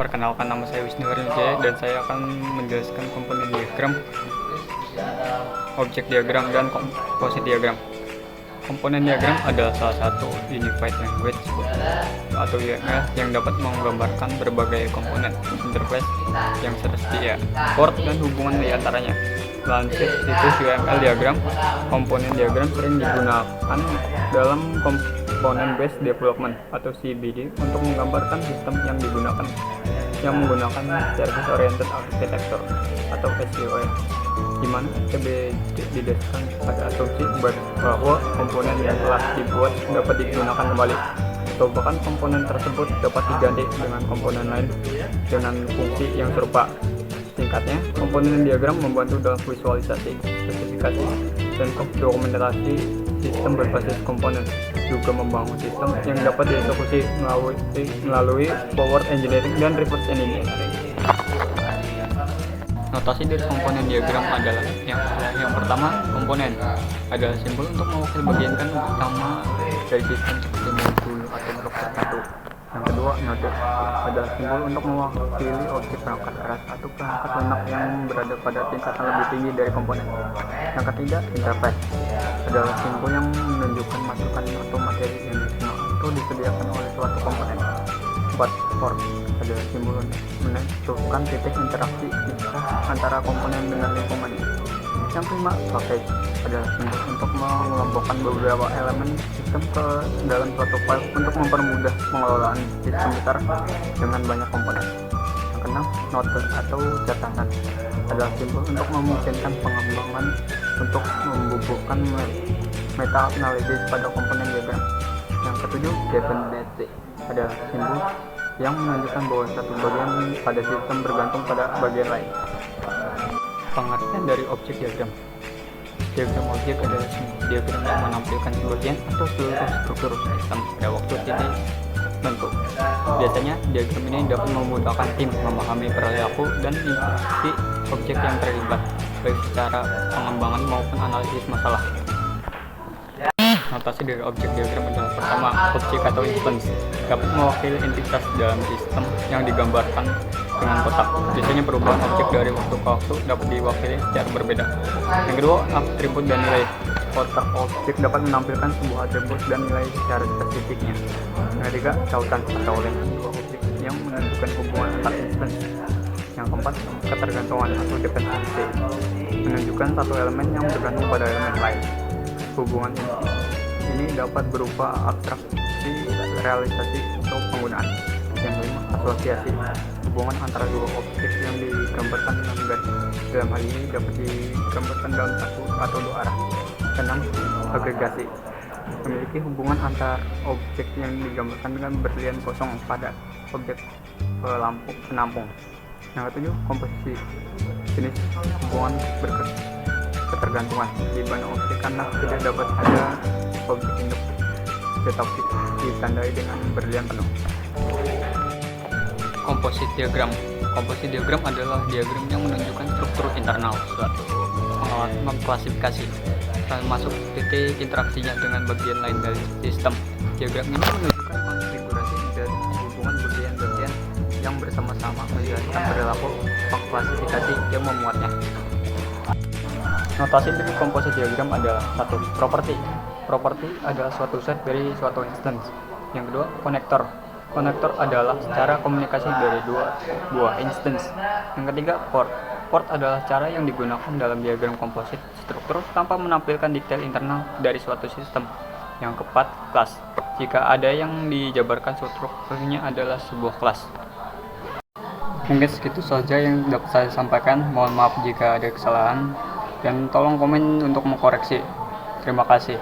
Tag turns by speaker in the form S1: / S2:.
S1: Perkenalkan, nama saya Wisnu Wijaya dan saya akan menjelaskan komponen diagram, objek diagram, dan komposit diagram. Komponen diagram adalah salah satu Unified Language atau UML yang dapat menggambarkan berbagai komponen interface yang tersedia, port, dan hubungan di antaranya. Lansir situs UML diagram, komponen diagram sering digunakan dalam Component Based Development atau CBD untuk menggambarkan sistem yang menggunakan Service Oriented Architecture atau SOA, di mana CBD didasarkan pada asumsi bahwa komponen yang telah dibuat dapat digunakan kembali, atau bahkan komponen tersebut dapat diganti dengan komponen lain dengan fungsi yang serupa. Singkatnya, komponen diagram membantu dalam visualisasi, spesifikasi, dan dokumentasi sistem berbasis komponen, juga membangun sistem yang dapat dieksekusi melalui forward engineering dan reverse engineering. Notasi dari komponen diagram adalah yang pertama, komponen adalah simbol untuk mewakili bagian utama dari sistem seperti modul atau blok tertentu. Yang kedua, node adalah simbol untuk mewakili objek perangkat keras atau perangkat lunak yang berada pada tingkatan lebih tinggi dari komponen. Yang ketiga, interface adalah simbol yang menunjukkan masukan atau materi yang diterima atau disediakan oleh suatu komponen. Empat, port adalah simbol untuk menentukan titik interaksi antara komponen dengan lingkungan. Yang kelima, package adalah simbol untuk mengelompokkan beberapa elemen sistem ke dalam suatu file untuk mempermudah pengelolaan sistem besar dengan banyak komponen. Yang keenam, note atau catatan adalah simbol untuk memungkinkan pengembangan untuk membubuhkan meta analisis pada komponen diagram. Yang ketujuh, dependency adalah simbol yang menunjukkan bahwa satu bagian pada sistem bergantung pada bagian lain. Pengertian dari objek diagram. Diagram objek adalah diagram yang menampilkan sebagian atau seluruh struktur sistem pada waktu titik bentuk. Biasanya, diagram ini dapat memudahkan tim memahami perilaku dan interaksi objek yang terlibat, baik secara pengembangan maupun analisis masalah. Notasi dari objek diagram adalah pertama, objek atau instance dapat mewakili entitas dalam sistem yang digambarkan dengan kotak. Biasanya perubahan objek dari waktu ke waktu dapat diwakili secara berbeda. Yang kedua, atribut dan nilai. Kotak objek dapat menampilkan sebuah atribut dan nilai secara spesifiknya. Yang ketiga, tautan atau link dua objek yang menunjukkan hubungan antar instance. Yang keempat, ketergantungan atau dependency menunjukkan satu elemen yang bergantung pada elemen lain. Hubungan ini dapat berupa abstraksi, realisasi, atau penggunaan. Yang kelima, asosiasi, hubungan antara dua objek yang digambarkan dengan garis. Dalam hal ini dapat digambarkan dalam satu atau dua arah. Keenam, agregasi, memiliki hubungan antar objek yang digambarkan dengan berlian kosong pada objek penampung. Yang ketujuh, komposisi, jenis hubungan ketergantungan di mana objek karena tidak dapat ada objek induk, tetapi ditandai dengan berlian penuh. Komposit diagram. Komposit diagram adalah diagram yang menunjukkan struktur internal suatu mengklasifikasi, termasuk titik interaksinya dengan bagian lain dari sistem. Diagram ini menunjukkan konfigurasi dan hubungan bagian-bagian yang bersama-sama menjelaskan perilaku klasifikasi yang memuatnya. Notasi dari komposit diagram adalah satu, properti. Properti adalah suatu set dari suatu instance. Yang kedua, konektor. Konektor adalah cara komunikasi dari dua buah instance. Yang ketiga, port. Port adalah cara yang digunakan dalam diagram komposit struktur tanpa menampilkan detail internal dari suatu sistem. Yang keempat, kelas. Jika ada yang dijabarkan strukturnya adalah sebuah kelas. Mungkin segitu saja yang dapat saya sampaikan. Mohon maaf jika ada kesalahan dan tolong komen untuk mengkoreksi. Terima kasih.